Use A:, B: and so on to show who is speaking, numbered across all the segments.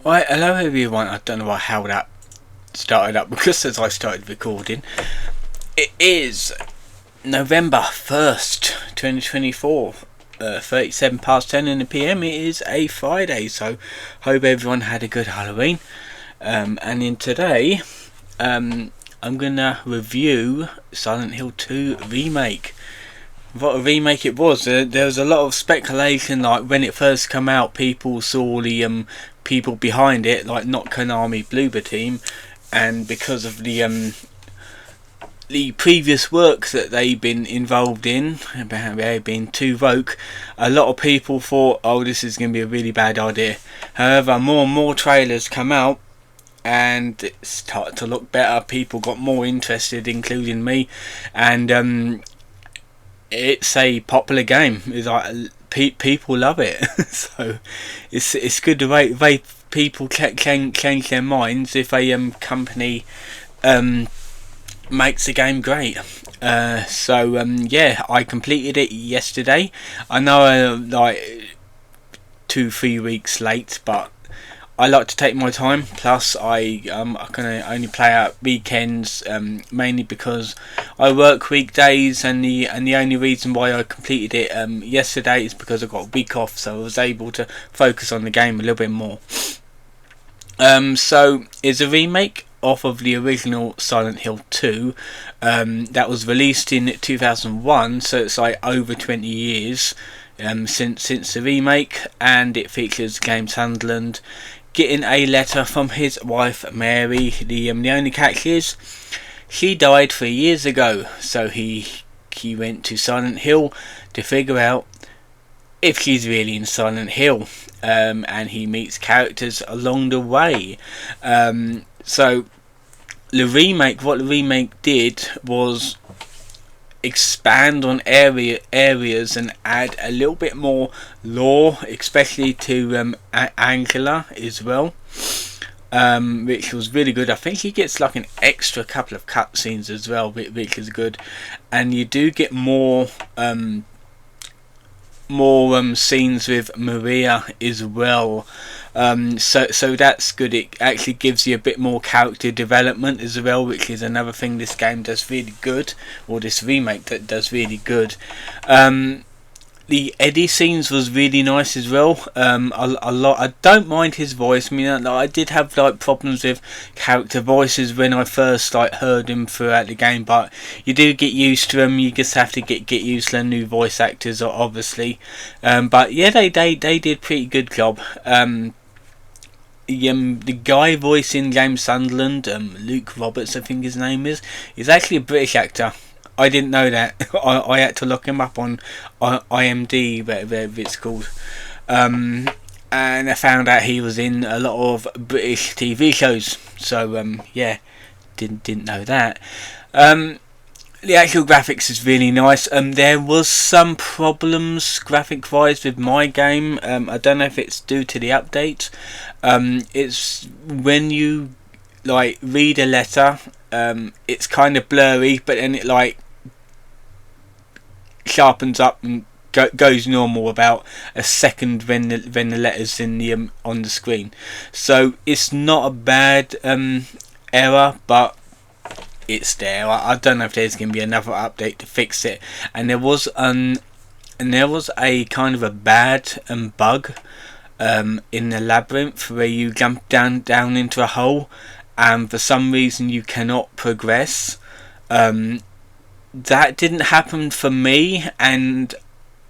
A: Right, hello everyone. I don't know how that started up because as I started recording, it is November 1st, 2024, 37 past 10 in the PM. It is a Friday, so hope everyone had a good Halloween. And in today, I'm gonna review Silent Hill 2 Remake. What a remake it was. There was a lot of speculation, like when it first came out, people saw the people behind it, like not Konami Bloober Team, and because of the previous work that they've been involved in, they've been too woke, a lot of people thought, oh, this is going to be a really bad idea. However, more and more trailers come out, and it started to look better. People got more interested, including me, and it's a popular game. It's like people love it, so it's good the way people can change their minds if a company makes the game great. Yeah, I completed it yesterday. I know I'm like 2-3 weeks late, but I like to take my time. Plus, I can only play out weekends, mainly because I work weekdays, and the only reason why I completed it yesterday is because I got a week off, so I was able to focus on the game a little bit more. So it's a remake off of the original Silent Hill 2 that was released in 2001, so it's like over 20 years since the remake, and it features James Sunderland getting a letter from his wife Mary. The only catch is she died 3 years ago, so he went to Silent Hill to figure out if she's really in Silent Hill, and he meets characters along the way. So the remake, what the remake did was expand on areas and add a little bit more lore, especially to Angela as well, which was really good. I think he gets like an extra couple of cutscenes as well, which is good, and you do get more scenes with Maria as well. So that's good. It actually gives you a bit more character development as well, which is another thing this game does really good, or this remake that does really good. The Eddie scenes was really nice as well. A lot. I don't mind his voice. I mean, I did have like problems with character voices when I first heard him throughout the game, but you do get used to them. You just have to get used to the new voice actors, obviously. But yeah, they did pretty good job. The guy voicing James Sunderland, Luke Roberts, I think his name is actually a British actor. I didn't know that. I had to look him up on IMDb, whatever it's called, and I found out he was in a lot of British TV shows. So yeah, didn't know that. The actual graphics is really nice. There was some problems graphic wise with my game. I don't know if it's due to the update. It's when you like read a letter, it's kind of blurry, but then it like sharpens up and goes normal about a second when the letters in the on the screen. So it's not a bad error, but it's there. I don't know if there's going to be another update to fix it. And there was a kind of a bad bug in the labyrinth where you jump down into a hole, and for some reason you cannot progress. That didn't happen for me, and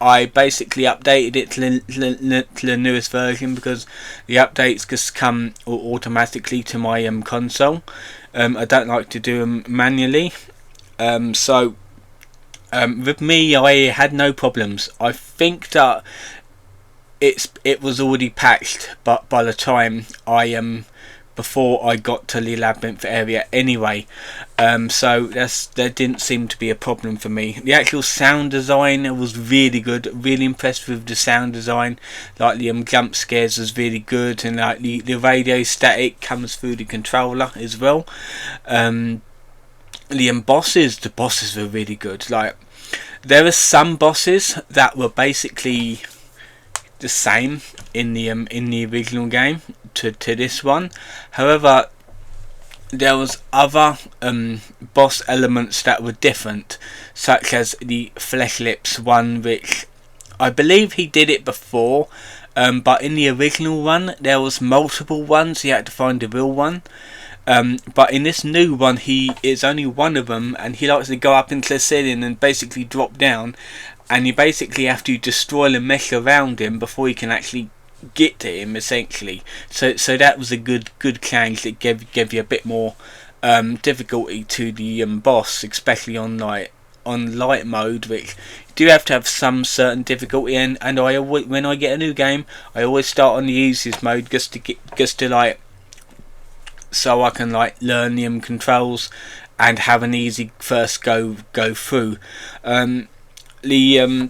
A: I basically updated it to the newest version because the updates just come automatically to my console. I don't like to do them manually. So with me, I had no problems. I think that it was already patched, but by the time before I got to the labyrinth area anyway, so there didn't seem to be a problem for me. The actual sound design was really good. Really impressed with the sound design. Like the jump scares was really good, and like the radio static comes through the controller as well. The bosses were really good. Like there are some bosses that were basically the same in the original game to this one. However, there was other boss elements that were different, such as the Flesh Lips one, which I believe he did it before, but in the original one there was multiple ones. You had to find the real one. But in this new one, he is only one of them, and he likes to go up into the ceiling and basically drop down, and you basically have to destroy the mesh around him before you can actually get to him, essentially. So that was a good change that gave you a bit more difficulty to the boss, especially on light mode, which you do have to have some certain difficulty. And I always, when I get a new game, I always start on the easiest mode just to so I can learn the controls and have an easy first go through. The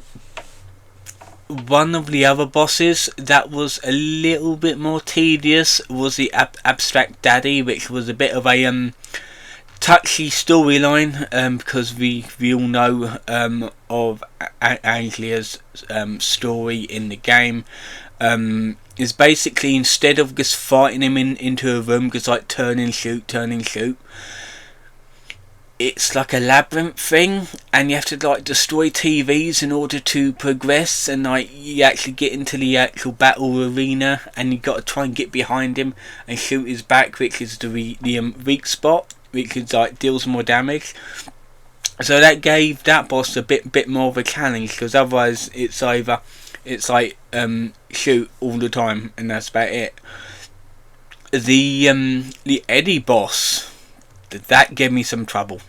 A: one of the other bosses that was a little bit more tedious was the Abstract Daddy, which was a bit of a touchy storyline, because we all know of Anglia's story in the game. Is basically, instead of just fighting him into a room, just turn and shoot, it's like a labyrinth thing, and you have to destroy TVs in order to progress, and you actually get into the actual battle arena, and you got to try and get behind him and shoot his back, which is the weak spot, which is deals more damage. So that gave that boss a bit more of a challenge, because otherwise it's shoot all the time, and that's about it. The Eddie boss, that gave me some trouble.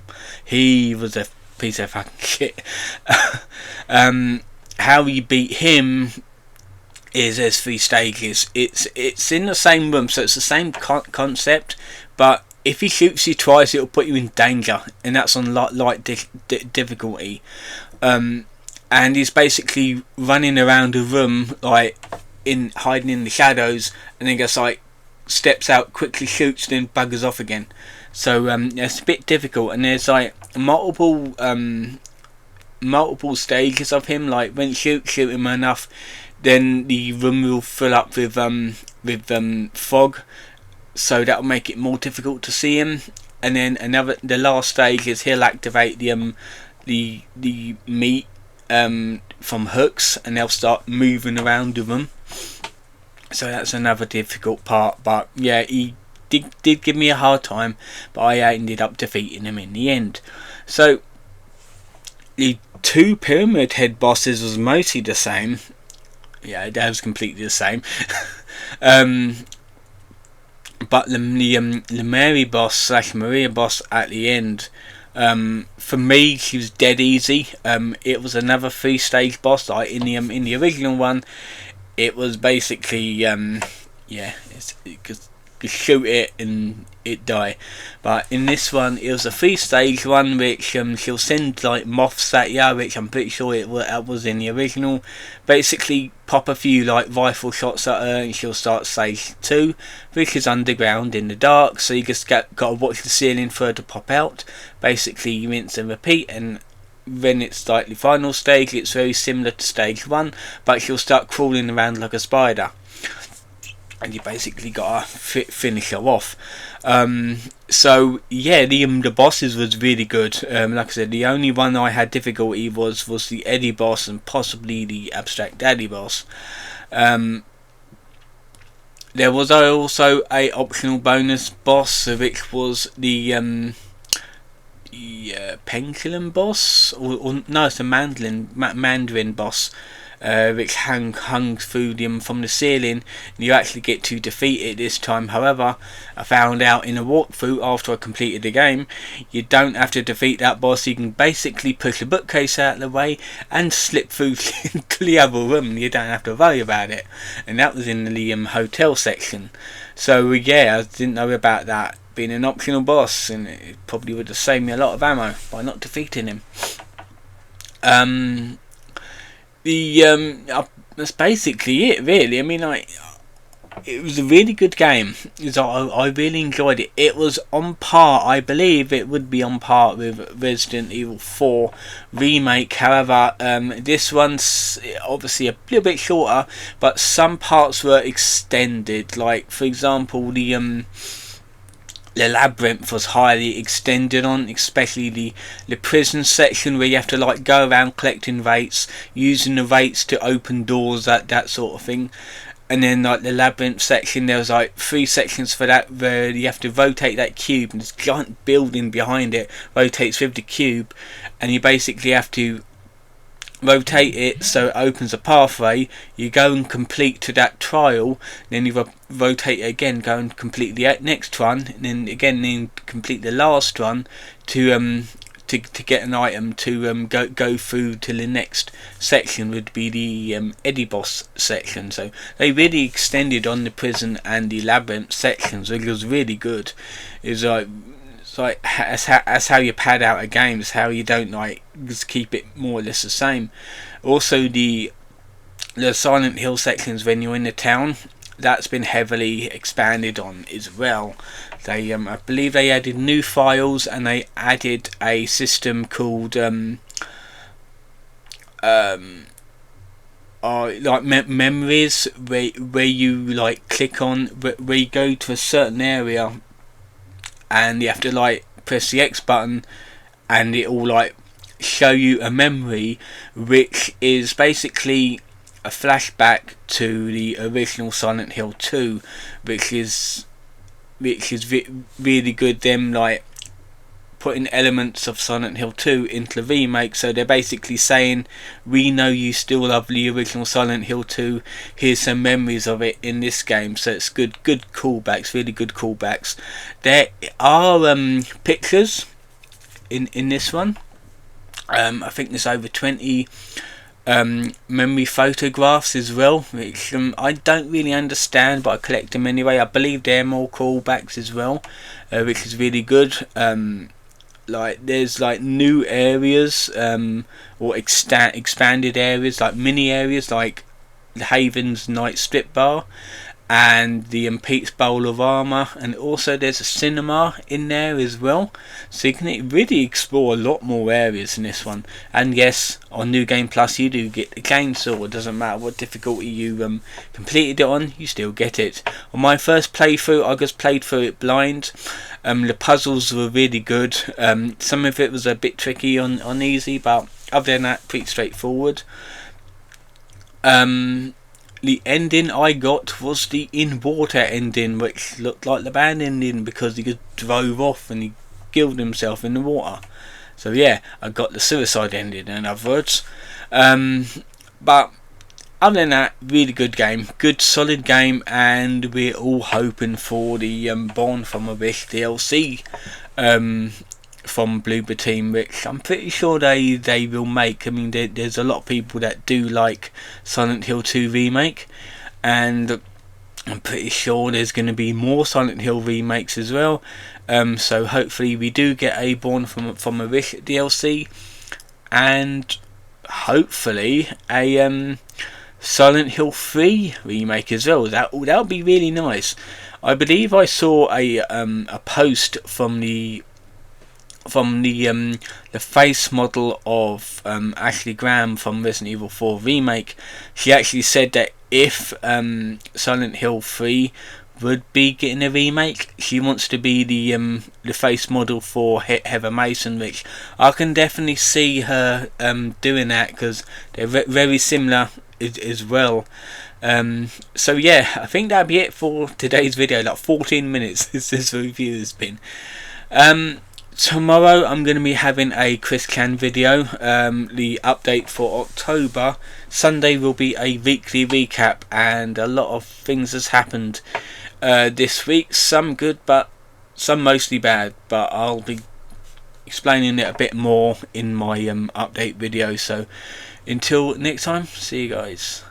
A: He was a piece of fucking shit. How you beat him is there's 3 stages. It's in the same room, so it's the same concept, but if he shoots you twice, it'll put you in danger, and that's on light difficulty. And he's basically running around a room hiding in the shadows, and then just steps out, quickly shoots, then buggers off again. So it's a bit difficult, and there's multiple stages of him. When you shoot him enough, then the room will fill up with fog, so that'll make it more difficult to see him. And then the last stage is he'll activate the meat from hooks, and they'll start moving around the room. So that's another difficult part, but yeah, he did give me a hard time, but I ended up defeating him in the end. So the 2 Pyramid Head bosses was mostly the same. Yeah, that was completely the same. But the Mary boss / Maria boss at the end, for me, she was dead easy. It was another 3-stage boss. In the original one, it was basically it's because you shoot it and it die. But in this one, it was a 3-stage one, which she'll send moths at you, which I'm pretty sure it was in the original. Basically, pop a few rifle shots at her, and she'll start stage 2, which is underground in the dark. So you just got to watch the ceiling for her to pop out. Basically, you rinse and repeat, and when it's the final stage, it's very similar to stage 1, but she'll start crawling around like a spider, and you basically gotta finish her off. So yeah, the bosses was really good. Like I said, the only one I had difficulty was the Eddie boss, and possibly the Abstract Daddy boss. There was also a optional bonus boss, which was the Pendulum boss, or no, it's the Mandarin boss, which hung through from the ceiling. You actually get to defeat it this time. However, I found out in a walkthrough after I completed the game, you don't have to defeat that boss. You can basically push a bookcase out of the way and slip through to the other room. You don't have to worry about it. And that was in the hotel section. So yeah, I didn't know about that being an optional boss, and it probably would have saved me a lot of ammo by not defeating him. That's basically it, really. I mean, it was a really good game. I really enjoyed it. It was on par, I believe it would be on par with Resident Evil 4 Remake. However, this one's obviously a little bit shorter, but some parts were extended. Like, for example, the labyrinth was highly extended on, especially the prison section, where you have to like go around collecting rates, using the rates to open doors, that sort of thing. And then like the labyrinth section, there was like 3 sections for that, where you have to rotate that cube, and this giant building behind it rotates with the cube, and you basically have to rotate it so it opens a pathway. You go and complete to that trial, then you rotate it again, go and complete the next run, and then complete the last run to get an item to go through to the next section, would be the Eddie Boss section. So they really extended on the prison and the labyrinth sections, which was really good. It's like that's how you pad out a game. It's how you don't like just keep it more or less the same. Also, the Silent Hill sections when you're in the town, that's been heavily expanded on as well. They I believe they added new files, and they added a system called memories, where you like click on, where you go to a certain area and you have to like press the X button, and it will like show you a memory which is basically a flashback to the original Silent Hill 2, which is really good. Them like putting elements of Silent Hill 2 into the remake, so they're basically saying, we know you still love the original Silent Hill 2, here's some memories of it in this game. So it's good callbacks, really good callbacks. There are pictures in this one. I think there's over 20 memory photographs as well, which I don't really understand, but I collect them anyway. I believe they're more callbacks as well, which is really good. Like there's like new areas, or expanded areas, like mini areas, like the Haven's Night Strip Bar and the Pete's Bowl of Armour, and also there's a cinema in there as well, so you can really explore a lot more areas in this one. And yes, on New Game Plus you do get the chainsaw. It doesn't matter what difficulty you completed it on, you still get it. On my first playthrough, I just played through it blind. The puzzles were really good. Some of it was a bit tricky on easy, but other than that, pretty straightforward. The ending I got was the in-water ending, which looked like the band ending because he just drove off and he killed himself in the water. So yeah, I got the suicide ending, in other words. But other than that, really good game, good solid game, and we're all hoping for the Born from Abyss DLC from Bloober Team, which I'm pretty sure they will make. I mean, there's a lot of people that do like Silent Hill 2 Remake, and I'm pretty sure there's going to be more Silent Hill remakes as well. So hopefully we do get a Born from Abyss DLC, and hopefully a Silent Hill 3 remake as well. That would be really nice. I believe I saw a post from the face model of Ashley Graham from Resident Evil 4 Remake. She actually said that if Silent Hill 3 would be getting a remake, she wants to be the face model for Heather Mason, which I can definitely see her doing that, because they're very similar as well. So yeah, I think that'll be it for today's video. Like 14 minutes this review has been. Tomorrow I'm going to be having a Chris Can video, the update for October. Sunday will be a weekly recap, and a lot of things has happened this week. Some good, but some mostly bad, but I'll be explaining it a bit more in my update video. So until next time, see you guys.